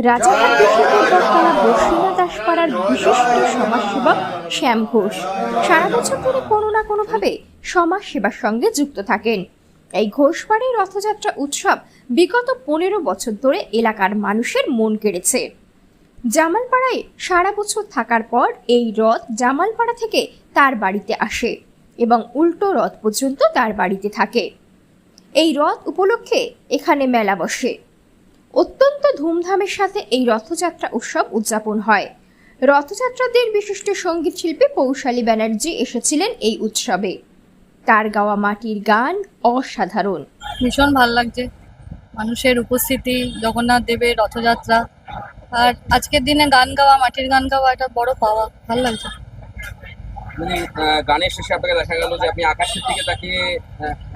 রাজাকান্দি শিকড়তলা বসিনা দাসপাড়ার বিশিষ্ট সমাজসেবক শ্যাম ঘোষ সারা বছর ধরে কোনো না কোনোভাবে সমাজসেবার সঙ্গে যুক্ত থাকেন। এই ঘোষবাড়ির রথযাত্রা উৎসব বিগত 15 বছর ধরে এলাকার মানুষের মন কেড়েছে। জামালপাড়ায় সারা বছর থাকার পর এই রথ জামালপাড়া থেকে তার বাড়িতে আসে এবং উল্টো রথ পর্যন্ত তার বাড়িতে থাকে। এই রথ উপলক্ষে এখানে মেলা বসে। অত্যন্ত ধুমধামের সাথে এই রথযাত্রা উৎসব উদযাপন হয়। রথযাত্রাদের বিশিষ্ট সঙ্গীত শিল্পী পৌশালী ব্যানার্জি এসেছিলেন এই উৎসবে। তার গাওয়া মাটির গান অসাধারণ। ভীষণ ভাল লাগছে মানুষের উপস্থিতি, জগন্নাথ দেবের রথযাত্রা, আর আজকের দিনে গান গাওয়া, মাটির গান গাওয়া এটা বড় পাওয়া। ভাল লাগছে। মানে গানের শেষে আপনাকে দেখা গেল যে আপনি আকাশের দিকে তাকিয়ে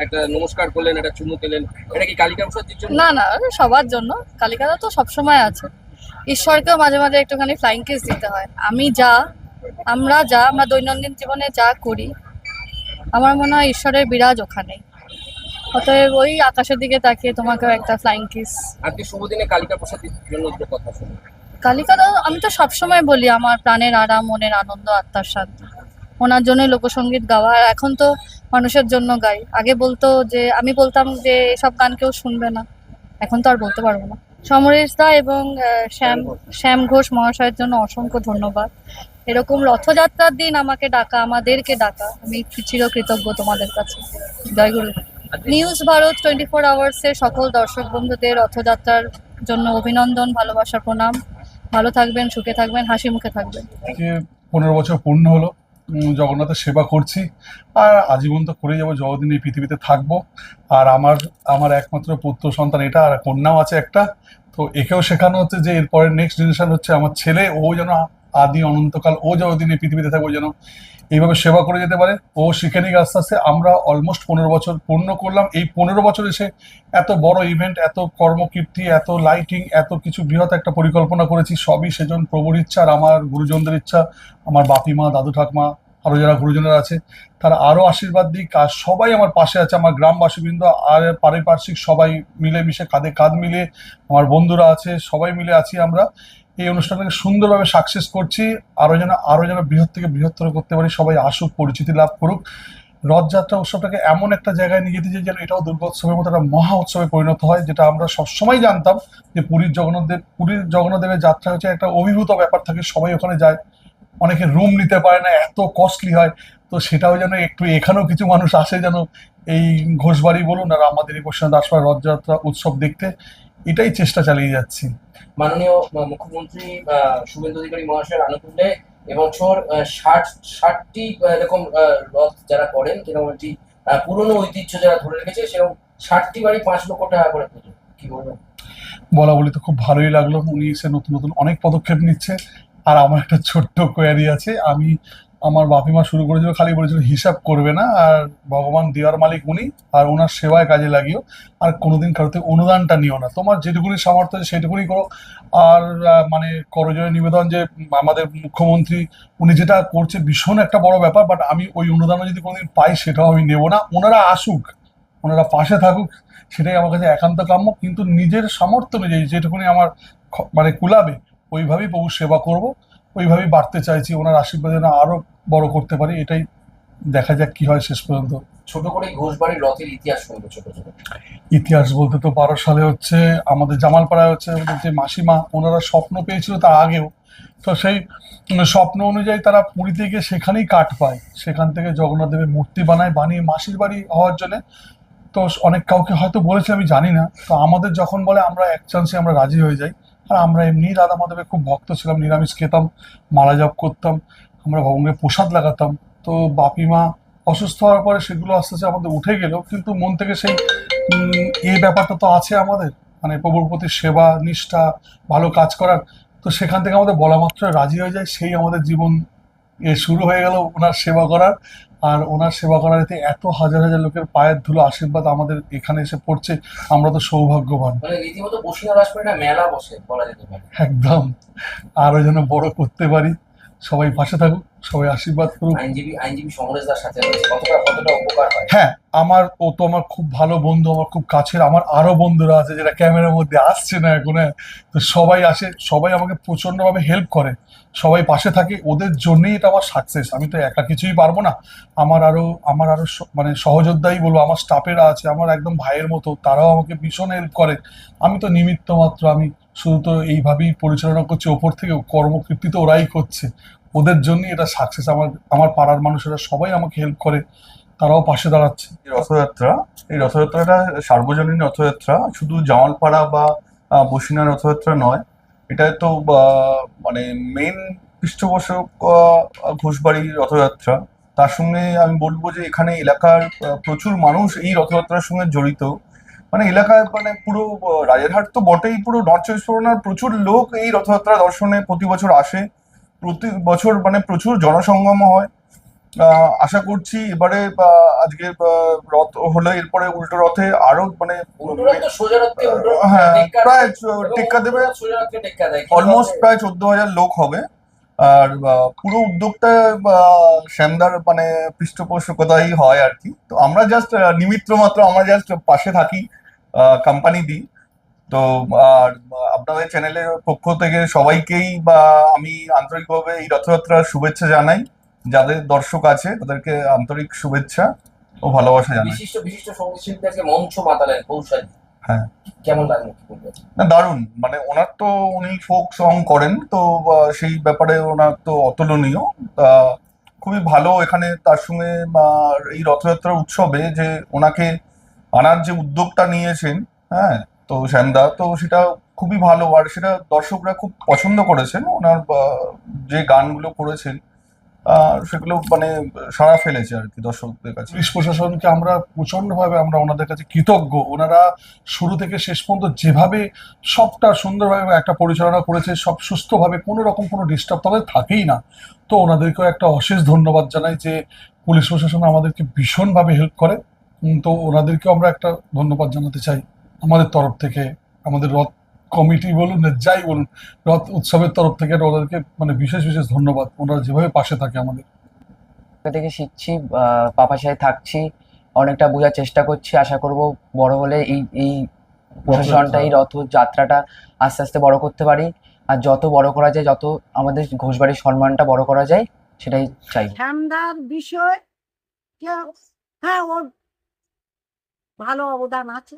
একটা নমস্কার করলেন, একটা চুমু খেলেন। এটা কি কালিকা প্রসাদের জন্য? না না, সবার জন্য। কালিকাদা তো সবসময় আছে। ঈশ্বরকেও মাঝে মাঝে একটুখানি ফ্লাইং কিস দিতে হয়। আমরা দৈনন্দিন জীবনে যা করি, আমার মনে হয় ঈশ্বরের বিরাজ ওখানেই। অতএব ওই আকাশের দিকে তাকিয়ে তোমাকেও একটা ফ্লাইং কিস। আজকে শুভ দিনে কালিকা প্রসাদের জন্য দুটো কথা শুনুন। কালিকাদা আমি তো সবসময় বলি আমার প্রাণের আরাম, মনের আনন্দ, আত্মার শান্তি। ওনার জন্যই লোকসঙ্গীত গাওয়া। আর এখন তো মানুষের জন্য গাই। আগে আমি বলতাম যে এসব গান কেউ শুনবে না, এখন তো আর বলতে পারবো না। সমরেশ দা এবং শ্যাম ঘোষ মহাশয়ের জন্য অসংখ্য ধন্যবাদ। এরকম রথযাত্রার দিন আমাদেরকে ডাকা, আমি চিরকৃতজ্ঞ তোমাদের কাছে। জয়গুরু। নিউজ ভারত 24 আওয়ার্সের সকল দর্শক বন্ধুদের রথযাত্রার জন্য অভিনন্দন, ভালোবাসা, প্রণাম। ভালো থাকবেন, সুখে থাকবেন, হাসি মুখে থাকবেন। 15 বছর পূর্ণ হলো জগন্নাথের সেবা করছি, আর আজীবন তো করে যাবো যতদিন এই পৃথিবীতে থাকবো। আর আমার একমাত্র পুত্র সন্তান এটা, আর কন্যাও আছে একটা। তো একেও শেখানো হচ্ছে যে এরপরের নেক্সট জেনারেশন হচ্ছে আমার ছেলে, ও যেন আদি অনন্তকাল ও যতদিন এই পৃথিবীতে থাকবো যেন এইভাবে সেবা করে যেতে পারে। ও শিখে নিক আস্তে আস্তে। আমরা অলমোস্ট 15 বছর পূর্ণ করলাম। এই 15 বছর এসে এত বড় ইভেন্ট, এত কর্মকীর্তি, এত লাইটিং, এত কিছু বৃহৎ একটা পরিকল্পনা করেছি। সবই সেজন প্রভুর ইচ্ছা আর আমার গুরুজনদের ইচ্ছা। আমার বাপিমা, দাদু ঠাকমা, আরো যারা গুরুজনেরা আছে তারা আরো আশীর্বাদ দিক। আর সবাই আমার পাশে আছে, আমার গ্রামবাসীবৃন্দ আর পারিপার্শ্বিক সবাই মিলেমিশে কাঁধে কাঁধ মিলিয়ে, আমার বন্ধুরা আছে, সবাই মিলে আছি আমরা। এই অনুষ্ঠানটাকে সুন্দরভাবে সাকসেস করছি। আরো যেন বৃহৎ থেকে বৃহত্তর করতে পারি। সবাই আসুক, পরিচিতি লাভ করুক। রথযাত্রা উৎসবটাকে এমন একটা জায়গায় নিয়ে যেতে চাই যেন এটাও দুর্গোৎসবের মতো একটা মহা উৎসবে পরিণত হয়। যেটা আমরা সবসময় জানতাম যে পুরীর জগন্নাথ দেবের যাত্রা হচ্ছে একটা অভিভূত ব্যাপার থাকে, সবাই ওখানে যায়, অনেকে রুম নিতে পারে না, এত কস্টলি হয়। তো সেটাও যেন একটু এখানেও কিছু মানুষ আসে যেন এই ঘোষবাড়ি বলুন আর আমাদের এই বসিনা দাসপাড়া রথযাত্রা উৎসব দেখতে। এটাই চেষ্টা চালিয়ে যাচ্ছি। মাননীয় মুখ্যমন্ত্রী শুভেন্দু অধিকারী মহাশয়ের আনুকূল্যে এবছর 60টি এরকম রথ যারা করেন, যেরকম একটি পুরনো ঐতিহ্য যারা ধরে রেখেছে, সেরকম 60টি বাড়ি 5 লক্ষ টাকা করে পুজো। কি বলবেন? বলা বলি তো খুব ভালোই লাগলো। উনি এসে নতুন নতুন অনেক পদক্ষেপ নিচ্ছে। আর আমার একটা ছোট্ট কোয়ারি আছে। আমার বাপিমা শুরু করেছিল, খালি বলেছিল হিসাব করবে না, আর ভগবান দেওয়ার মালিক উনি, আর ওনার সেবায় কাজে লাগিও। আর কোনোদিন কারোর থেকে অনুদানটা নিও না, তোমার যেটুকুনি সামর্থ্য আছে সেটুকুনি করো। আর মানে করজোড়ে নিবেদন যে আমাদের মুখ্যমন্ত্রী উনি যেটা করছে ভীষণ একটা বড় ব্যাপার, বাট আমি ওই অনুদানও যদি কোনোদিন পাই সেটাও আমি নেবো না। ওনারা আসুক, ওনারা পাশে থাকুক, সেটাই আমার কাছে একান্ত কাম্য। কিন্তু নিজের সামর্থ্য অনুযায়ী যেটুকুনি আমার মানে কুলাবে ওইভাবেই প্রভুর সেবা করব, ওইভাবেই বাড়তে চাইছি। ওনার আশীর্বাদ যেন আরো বড় করতে পারি, এটাই দেখা যাক কি হয় শেষ পর্যন্ত। ছোট করে ঘোষবাড়ির রথের ইতিহাস শুনবো। ছোট ইতিহাস বলতে তো 12 সালে হচ্ছে আমাদের জামালপাড়ায় হচ্ছে আমাদের যে মাসিমা, ওনারা স্বপ্ন পেয়েছিল তার আগেও। তো সেই স্বপ্ন অনুযায়ী তারা পুরীতে গিয়ে সেখানেই কাঠ পায়, সেখান থেকে জগন্নাথ দেবের মূর্তি বানিয়ে মাসির বাড়ি হওয়ার জন্য। তো অনেক কাউকে হয়তো বলেছে, আমি জানি না। তো আমাদের যখন বলে আমরা এক চান্সে আমরা রাজি হয়ে যাই। আর আমরা এমনি রাধা মাধবের খুব ভক্ত ছিলাম, নিরামিষ খেতাম, মালা জপ করতাম, আমরা ভগবানের প্রসাদ লাগাতাম। তো বাপিমা অসুস্থ হওয়ার পরে সেগুলো আস্তে আস্তে আমাদের উঠে গেল, কিন্তু মন থেকে সেই এই ব্যাপারটা তো আছে আমাদের, মানে প্রভুর প্রতি সেবা নিষ্ঠা, ভালো কাজ করার। তো সেখান থেকে আমাদের বলা মাত্র রাজি হয়ে যায়, সেই আমাদের জীবন শুরু হয়ে গেল ওনার সেবা করার। আর ওনার সেবা করার এতে এত হাজার হাজার লোকের পায়ের ধুলো আশীর্বাদ আমাদের এখানে এসে পড়ছে, আমরা তো সৌভাগ্যবান। মানে রীতিমতো বসিনা দাসপাড়ায় মেলা বসে বলা যেতে পারে। একদম। আরো যেন বড় করতে পারি, সবাই পাশে থাকুক, সবাই আশীর্বাদ করুক। আইনজীবী সমরেশদার সাথে রয়েছে, কতটা উপকার হয়? হ্যাঁ, ও তো আমার খুব ভালো বন্ধু, আমার খুব কাছের। আমার আরো বন্ধুরা আছে যেটা ক্যামেরার মধ্যে আসছে না এখন, হ্যাঁ। তো সবাই আসে, সবাই আমাকে প্রচন্ড ভাবে হেল্প করে, সবাই পাশে থাকে। ওদের জন্যই এটা আমার সাকসেস। আমি তো একা কিছুই পারবো না। আমার আরো মানে সহযোদ্ধাই বলবো, আমার স্টাফেরা আছে, আমার একদম ভাইয়ের মতো, তারাও আমাকে ভীষণ হেল্প করে। আমি তো নিমিত্ত মাত্র, আমি শুধু তো এইভাবেই পরিচালনা করছি, ওপর থেকে কর্মকীর্তি তো ওরাই করছে। ওদের জন্যই এটা সাকসেস। আমার আমার পাড়ার মানুষেরা সবাই আমাকে হেল্প করে, তারাও পাশে দাঁড়াচ্ছে। এই রথযাত্রাটা সার্বজনীন রথযাত্রা, শুধু জামালপাড়া বা বসিনা রথযাত্রা নয়। এটা তো মানে মেন পৃষ্ঠপোষক ঘোষবাড়ির রথযাত্রা। তার সঙ্গে আমি বলবো যে এখানে এলাকার প্রচুর মানুষ এই রথযাত্রার সঙ্গে জড়িত। মানে এলাকায় মানে পুরো রাজারহাট তো বটেই, পুরো নর্থ চব্বিশ পরগনার প্রচুর লোক এই রথযাত্রা দর্শনে প্রতি বছর আসে। প্রতি বছর মানে প্রচুর জনসঙ্গম হয়। আশা করছি এবারে আজকে রথ হলে এরপরে উল্টো রথে আরো মানে উল্টোরথ তো সোজা রথে হ্যাঁ, প্রায় এবং টেক্কা দেবে। সোজা রথকে টেক্কা দেয় অলমোস্ট প্রায় 14,000 লোক হবে। আর পুরো উদ্যোগটা শ্যামদার মানে পৃষ্ঠপোষকতাই হয় আর কি। তো আমরা জাস্ট নিমিত্ত মাত্র, আমরা জাস্ট পাশে থাকি, কোম্পানি দিই। তো আর আপনাদের চ্যানেলের পক্ষ থেকে সবাইকেই আমি আন্তরিকভাবে এই রথযাত্রার শুভেচ্ছা জানাই। যাদের দর্শক আছে তাদেরকে আন্তরিক শুভেচ্ছা ও ভালোবাসা জানাই। বিশিষ্ট সঙ্গীত শিল্পী আজকে মঞ্চ মাতালেন কৌশালী, হ্যাঁ, কেমন লাগলো কি বলবেন? না দারুণ। মানে ওনার তো, উনি ফোক সং করেন তো, সেই ব্যাপারে ওনার তো অতুলনীয়। খুবই ভালো। এখানে তার সঙ্গে এই রথযাত্রা উৎসবে যে ওনাকে আনার যে উদ্যোগটা নিয়েছেন, হ্যাঁ, তো শ্যামদা, তো সেটা খুবই ভালো। আর সেটা দর্শকরা খুব পছন্দ করেছেন। ওনার যে গানগুলো করেছেন সেগুলো মানে সাড়া ফেলেছে আর কি দর্শকদের কাছে। পুলিশ প্রশাসনকে আমরা প্রচন্ডভাবে আমরা ওনাদের কাছে কৃতজ্ঞ। ওনারা শুরু থেকে শেষ পর্যন্ত যেভাবে সবটা সুন্দরভাবে একটা পরিচালনা করেছে, সব সুস্থভাবে, কোনো রকম কোনো ডিস্টার্ব তাদের থাকেই না। তো ওনাদেরকেও একটা অশেষ ধন্যবাদ জানাই যে পুলিশ প্রশাসন আমাদেরকে ভীষণভাবে হেল্প করে। তো ওনাদেরকেও আমরা একটা ধন্যবাদ জানাতে চাই আমাদের তরফ থেকে। আমাদের রথ কমিটি বলুন, যাই বলুন, রথ উৎসবের তরফ থেকে ওনাদেরকে মানে বিশেষ বিশেষ ধন্যবাদ। ওনারা যেভাবে পাশে থাকে আমাদের। থেকে শিখছি, পাপার সাথে থাকছি, অনেকটা বোঝার চেষ্টা করছি। আশা করব বড় হলে এই প্রশাসনটা, এই রথযাত্রাটা আস্তে আস্তে বড় করতে পারি। আর যত বড় করা যায়, যত আমাদের ঘোষবাড়ির সম্মানটা বড় করা যায়, সেটাই চাই। শ্যামদার বিষয় হ্যাঁ, ওর ভালো অবদান আছে।